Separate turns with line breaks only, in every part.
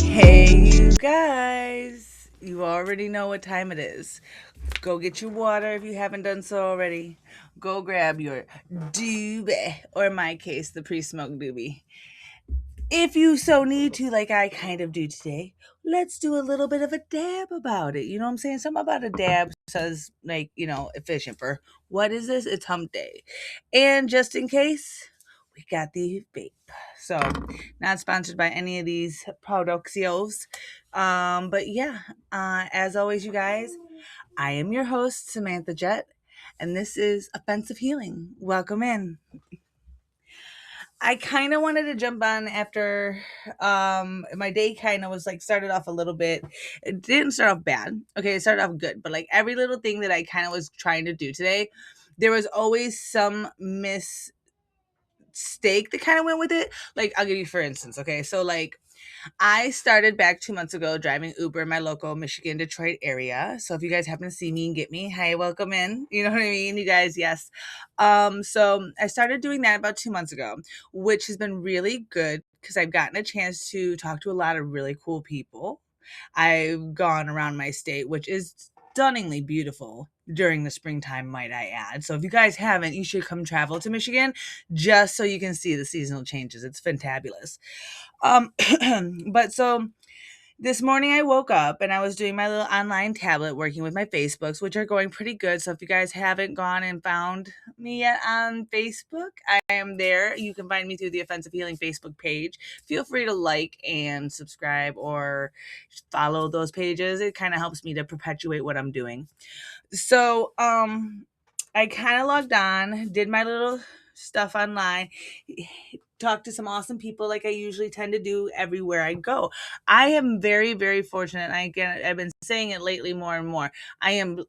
Hey, you guys. You already know what time it is. Go get your water if you haven't done so already. Go grab your doobie, or in my case, the pre smoked doobie. If you so need to, like I kind of do today, let's do a little bit of a dab about it. You know what I'm saying? Something about a dab says, like, efficient for what is this? It's hump day. And just in case, we got the vape. So, not sponsored by any of these productios. But yeah, as always, you guys, I am your host, Samantha Jett, and this is Offensive Healing. Welcome in. I kind of wanted to jump on after my day kind of was like started off a little bit. It didn't start off bad. Okay, it started off good, but like every little thing that I kind of was trying to do today, there was always some mistake that kind of went with it. Like I'll give you for instance, okay? So like I started back 2 months ago driving Uber in my local Michigan, Detroit area. So if you guys happen to see me and get me, hey, welcome in. You know what I mean? You guys, yes. So I started doing that about 2 months ago, which has been really good because I've gotten a chance to talk to a lot of really cool people. I've gone around my state, which is stunningly beautiful during the springtime, might I add. So if you guys haven't, you should come travel to Michigan just so you can see the seasonal changes. It's fantabulous. Um, but so this morning I woke up and I was doing my little online tablet working with my Facebooks, which are going pretty good. So if you guys haven't gone and found me yet on Facebook, I am there. You can find me through the Offensive Healing Facebook page. Feel free to like and subscribe or follow those pages. It kind of helps me to perpetuate what I'm doing. So I kind of logged on, did my little stuff online, talked to some awesome people like I usually tend to do everywhere I go. I am very, very fortunate. And I've been saying it lately more and more. I am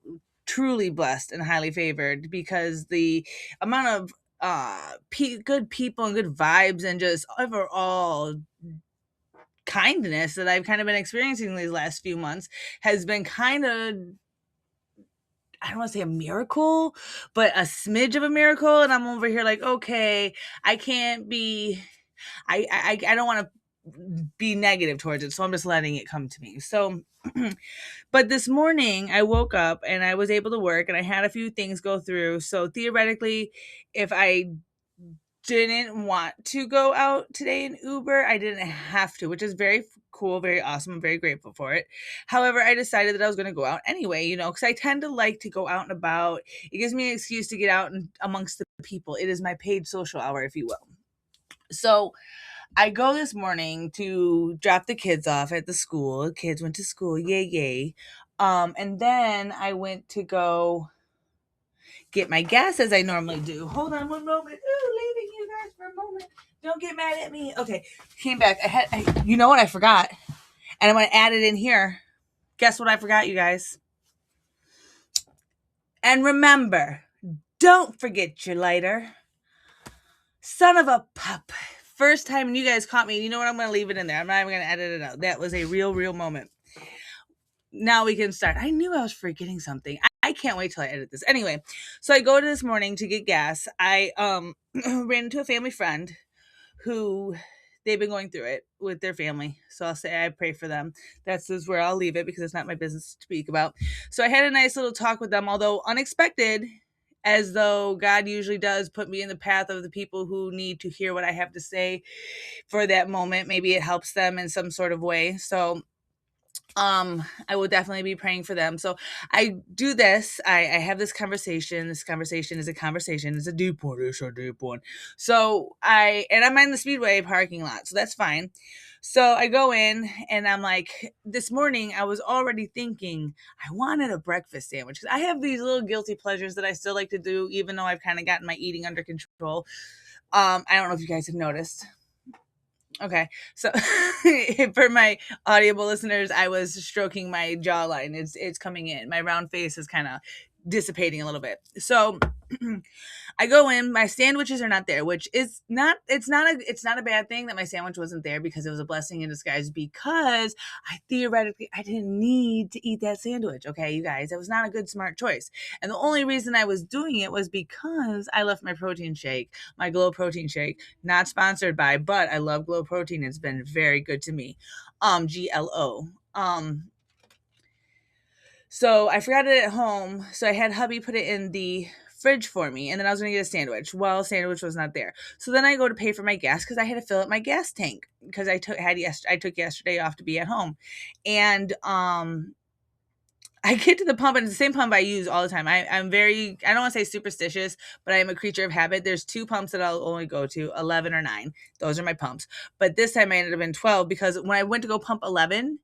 truly blessed and highly favored because the amount of good people and good vibes and just overall kindness that I've kind of been experiencing these last few months has been kind of, I don't want to say a miracle, but a smidge of a miracle. And I'm over here like, okay, I can't be, I don't want to be negative towards it. So I'm just letting it come to me. So, but this morning I woke up and I was able to work and I had a few things go through. So theoretically, if I didn't want to go out today in Uber, I didn't have to, which is very cool, very awesome. I'm very grateful for it. However, I decided that I was going to go out anyway, because I tend to like to go out and about. It gives me an excuse to get out and amongst the people. It is my paid social hour, if you will. So I go this morning to drop the kids off at the school. The kids went to school, yay, yay. And then I went to go get my gas as I normally do. Hold on one moment. Ooh, leaving you guys for a moment. Don't get mad at me. Okay, came back. You know what I forgot? And I'm going to add it in here. Guess what I forgot, you guys? And remember, don't forget your lighter. Son of a pup. First time you guys caught me. You know what? I'm going to leave it in there. I'm not even going to edit it out. That was a real, real moment. Now we can start. I knew I was forgetting something. I can't wait till I edit this. Anyway, so I go to this morning to get gas. I ran into a family friend who they've been going through it with their family. So I'll say I pray for them. That's just where I'll leave it because it's not my business to speak about. So I had a nice little talk with them, although unexpected, as though God usually does put me in the path of the people who need to hear what I have to say for that moment. Maybe it helps them in some sort of way. So I will definitely be praying for them. So I do this. I have this conversation. This conversation is a conversation. It's a deep one. It's a deep one. So I'm in the Speedway parking lot, so that's fine. So I go in and I'm like, this morning I was already thinking I wanted a breakfast sandwich. I have these little guilty pleasures that I still like to do, even though I've kind of gotten my eating under control. I don't know if you guys have noticed. Okay. So for my audible listeners, I was stroking my jawline. It's coming in. My round face is kind of dissipating a little bit. So I go in, my sandwiches are not there, which is not it's not a bad thing that my sandwich wasn't there, because it was a blessing in disguise, because I didn't need to eat that sandwich. Okay, you guys, it was not a good smart choice. And the only reason I was doing it was because I left my protein shake, my Glow protein shake, not sponsored by, but I love Glow protein. It's been very good to me. GLO. So I forgot it at home. So I had hubby put it in the fridge for me, and then I was gonna get a sandwich. Well, sandwich was not there. So then I go to pay for my gas because I had to fill up my gas tank, because I took yesterday off to be at home, and I get to the pump, and it's the same pump I use all the time. I'm very, I don't want to say superstitious, but I am a creature of habit. There's two pumps that I'll only go to, 11 or 9. Those are my pumps. But this time I ended up in 12, because when I went to go pump 11,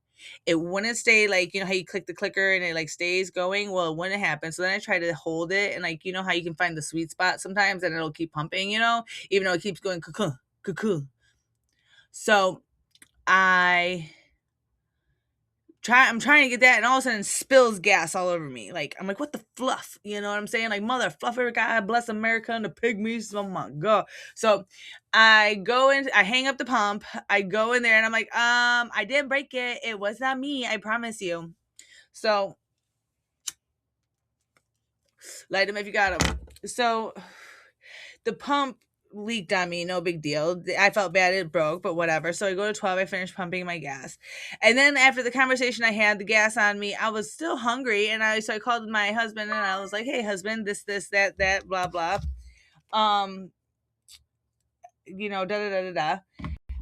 it wouldn't stay, like, you know how you click the clicker and it like stays going? Well, it wouldn't happen. So then I tried to hold it, and like, you know how you can find the sweet spot sometimes and it'll keep pumping, even though it keeps going cuckoo, cuckoo. So I I'm trying to get that, and all of a sudden spills gas all over me. Like, I'm like, what the fluff? You know what I'm saying? Like, mother fluffer, God bless America and the pygmies. Oh my God. So I hang up the pump, I go in there, and I'm like, I didn't break it. It was not me, I promise you. So light them if you got them. So the pump leaked on me, no big deal. I felt bad it broke, but whatever. So I go to 12, I finish pumping my gas. And then after the conversation I had, the gas on me, I was still hungry, and I called my husband, and I was like, "Hey husband, this, that, blah blah." Um, da da da da da.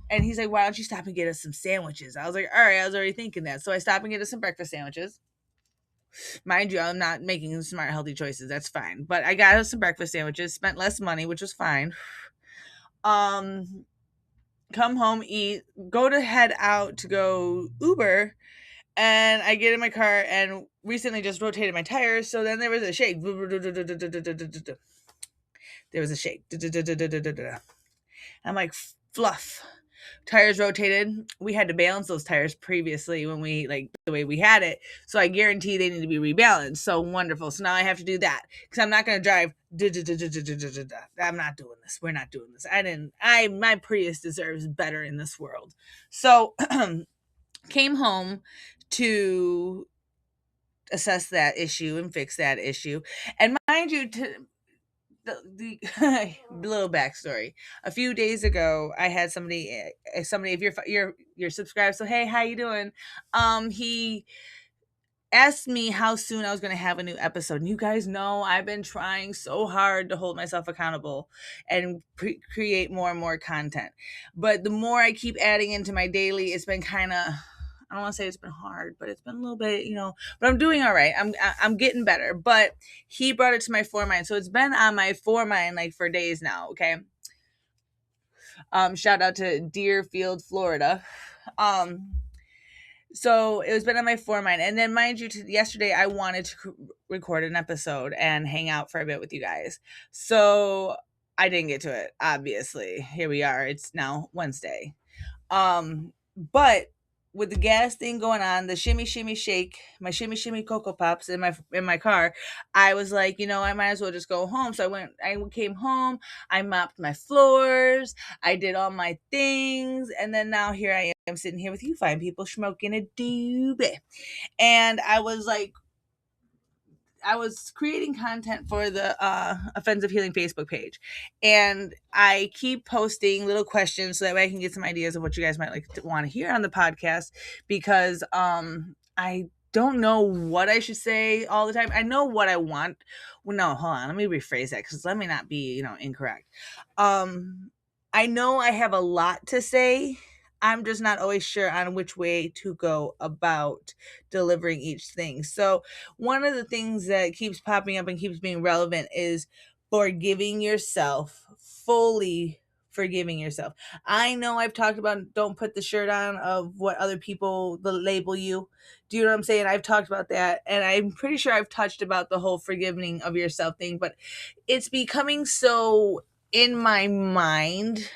And he's like, "Why don't you stop and get us some sandwiches?" I was like, "All right, I was already thinking that." So I stopped and get us some breakfast sandwiches. Mind you, I'm not making smart, healthy choices. That's fine. But I got us some breakfast sandwiches, spent less money, which was fine. Um, Come home, eat, go to head out to go Uber, and I get in my car and recently just rotated my tires. So then there was a shake. There was a shake. I'm like, fluff. Tires rotated. We had to balance those tires previously when we, like, the way we had it. So I guarantee they need to be rebalanced. So wonderful. So now I have to do that, because I'm not going to drive. I'm not doing this. We're not doing this. My Prius deserves better in this world. So came home to assess that issue and fix that issue. And mind you, the little backstory. A few days ago, I had somebody, if you're subscribed, so hey, how you doing? He asked me how soon I was going to have a new episode. And you guys know I've been trying so hard to hold myself accountable and create more and more content. But the more I keep adding into my daily, it's been kind of, I don't want to say it's been hard, but it's been a little bit, but I'm doing all right. I'm getting better. But he brought it to my foremind. So it's been on my foremind like for days now, okay? Shout out to Deerfield, Florida. So it was been on my foremind, and then mind you, yesterday I wanted to record an episode and hang out for a bit with you guys. So I didn't get to it. Obviously, here we are. It's now Wednesday. But with the gas thing going on, the shimmy shimmy shake, my shimmy shimmy cocoa pops in my car, I was like, I might as well just go home. So I came home, I mopped my floors, I did all my things, and then now here I am sitting here with you fine people smoking a doobie. And I was creating content for the Offensive Healing Facebook page, and I keep posting little questions so that way I can get some ideas of what you guys might like to want to hear on the podcast, because I don't know what I should say all the time. I know what I want. Well, no, hold on. Let me rephrase that, because let me not be, incorrect. I know I have a lot to say. I'm just not always sure on which way to go about delivering each thing. So, one of the things that keeps popping up and keeps being relevant is forgiving yourself, fully forgiving yourself. I know I've talked about don't put the shirt on of what other people label you. Do you know what I'm saying? I've talked about that, and I'm pretty sure I've touched about the whole forgiving of yourself thing, but it's becoming so in my mind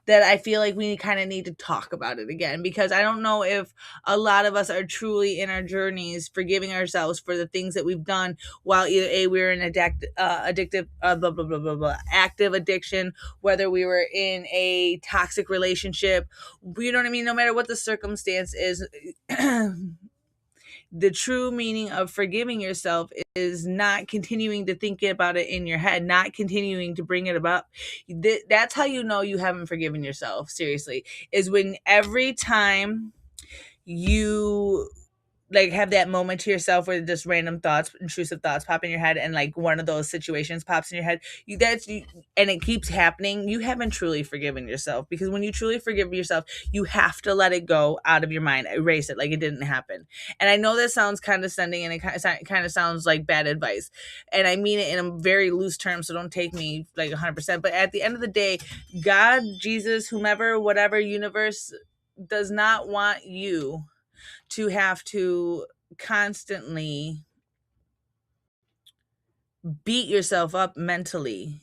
that I feel like we kind of need to talk about it again, because I don't know if a lot of us are truly in our journeys forgiving ourselves for the things that we've done while either we're in addictive blah blah blah blah blah active addiction, whether we were in a toxic relationship, you know what I mean. No matter what the circumstance is, the true meaning of forgiving yourself is not continuing to think about it in your head, not continuing to bring it up. That's how you know you haven't forgiven yourself, seriously, is when every time you like have that moment to yourself where just random thoughts, intrusive thoughts pop in your head, and like one of those situations pops in your head, and it keeps happening, you haven't truly forgiven yourself. Because when you truly forgive yourself, you have to let it go out of your mind, erase it like it didn't happen. And I know that sounds condescending, and it kind of sounds like bad advice, and I mean it in a very loose term, so don't take me like 100%. But at the end of the day, God, Jesus, whomever, whatever, universe does not want you to have to constantly beat yourself up mentally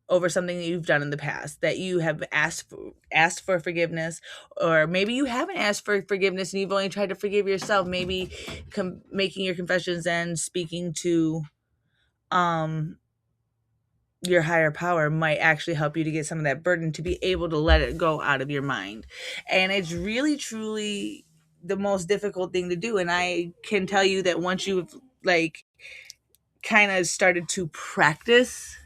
over something that you've done in the past, that you have asked for forgiveness, or maybe you haven't asked for forgiveness and you've only tried to forgive yourself. Maybe making your confessions and speaking to um your higher power might actually help you to get some of that burden to be able to let it go out of your mind. And it's really truly the most difficult thing to do, and I can tell you that once you've like kind of started to practice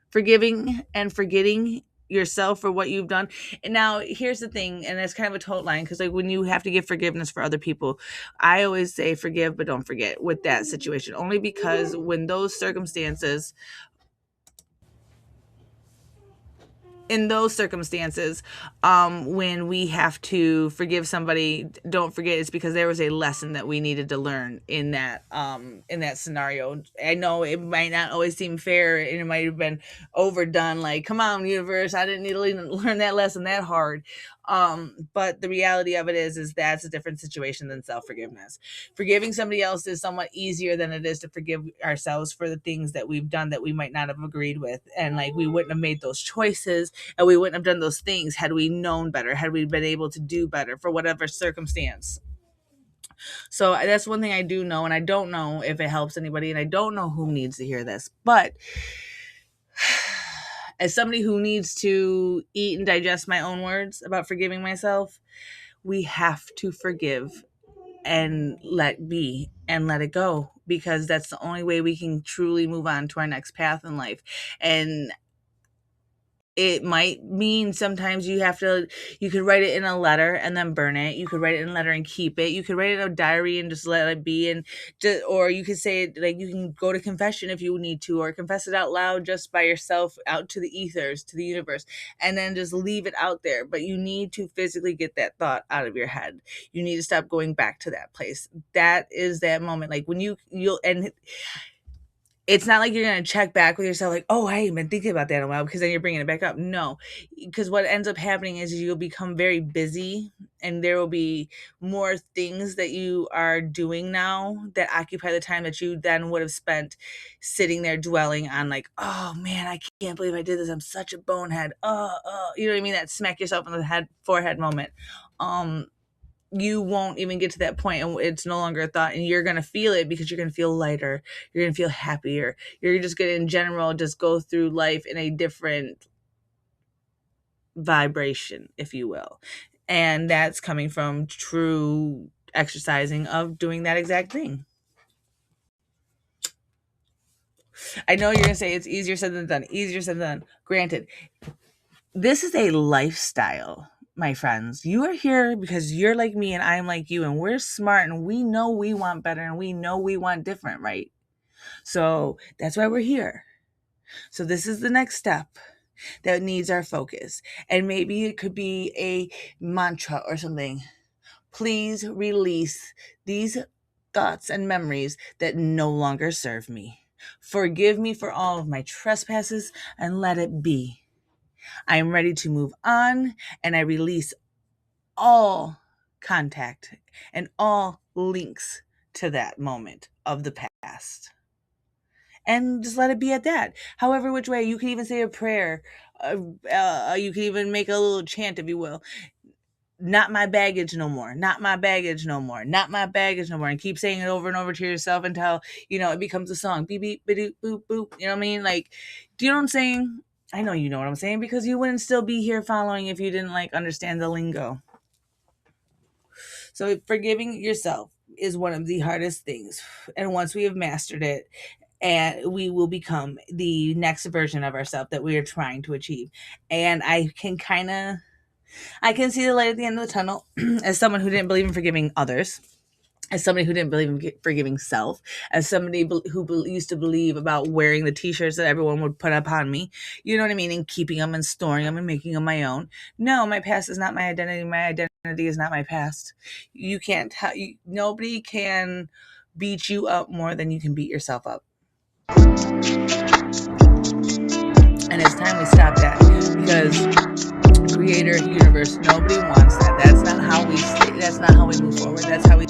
forgiving and forgetting yourself for what you've done. And now here's the thing, and it's kind of a total line, because like when you have to give forgiveness for other people, I always say forgive but don't forget with that situation, only because when those circumstances in those circumstances, when we have to forgive somebody, don't forget it's because there was a lesson that we needed to learn in that scenario. I know it might not always seem fair, and it might have been overdone, like, come on, universe, I didn't need to learn that lesson that hard. But the reality of it is that's a different situation than self-forgiveness. Forgiving somebody else is somewhat easier than it is to forgive ourselves for the things that we've done that we might not have agreed with, and like we wouldn't have made those choices, and we wouldn't have done those things had we known better, had we been able to do better for whatever circumstance. So that's one thing I do know, and I don't know if it helps anybody, and I don't know who needs to hear this, but as somebody who needs to eat and digest my own words about forgiving myself, we have to forgive and let be and let it go, because that's the only way we can truly move on to our next path in life. And it might mean sometimes you could write it in a letter and then burn it. You could write it in a letter and keep it. You could write it in a diary and just let it be. And just, or you could say it, like, you can go to confession if you need to, or confess it out loud just by yourself out to the ethers, to the universe, and then just leave it out there. But you need to physically get that thought out of your head. You need to stop going back to that place. That is that moment. Like when and it's not like you're going to check back with yourself like, oh, I ain't been thinking about that in a while, because then you're bringing it back up. No, because what ends up happening is you'll become very busy, and there will be more things that you are doing now that occupy the time that you then would have spent sitting there dwelling on, like, oh man, I can't believe I did this. I'm such a bonehead. You know what I mean? That smack yourself on the forehead moment. You won't even get to that point, and it's no longer a thought, and you're going to feel it, because you're going to feel lighter, you're going to feel happier, you're just going to in general just go through life in a different vibration, if you will. And that's coming from true exercising of doing that exact thing. I know you're going to say it's easier said than done. Easier said than done, granted. This is a lifestyle, my friends. You are here because you're like me and I'm like you, and we're smart, and we know we want better, and we know we want different, right? So that's why we're here. So this is the next step. that needs our focus. And maybe it could be a mantra or something. Please release these thoughts and memories that no longer serve me. Forgive me for all of my trespasses and let it be. I am ready to move on, and I release all contact and all links to that moment of the past. And just let it be at that. However, which way, you can even say a prayer. You can even make a little chant, if you will. Not my baggage no more. Not my baggage no more. Not my baggage no more. And keep saying it over and over to yourself until, it becomes a song. Beep, beep, beep, boop, boop. You know what I mean? Like, do you know what I'm saying? I know you know what I'm saying, because you wouldn't still be here following if you didn't understand the lingo. So forgiving yourself is one of the hardest things. And once we have mastered it, and we will become the next version of ourselves that we are trying to achieve. And I can see the light at the end of the tunnel as someone who didn't believe in forgiving others, as somebody who didn't believe in forgiving self, as somebody who used to believe about wearing the t-shirts that everyone would put upon me, you know what I mean, and keeping them and storing them and making them my own. No, my past is not my identity. My identity is not my past. You can't, nobody can beat you up more than you can beat yourself up. And it's time we stop that, because creator, universe, nobody wants that. That's not how we move forward. That's how we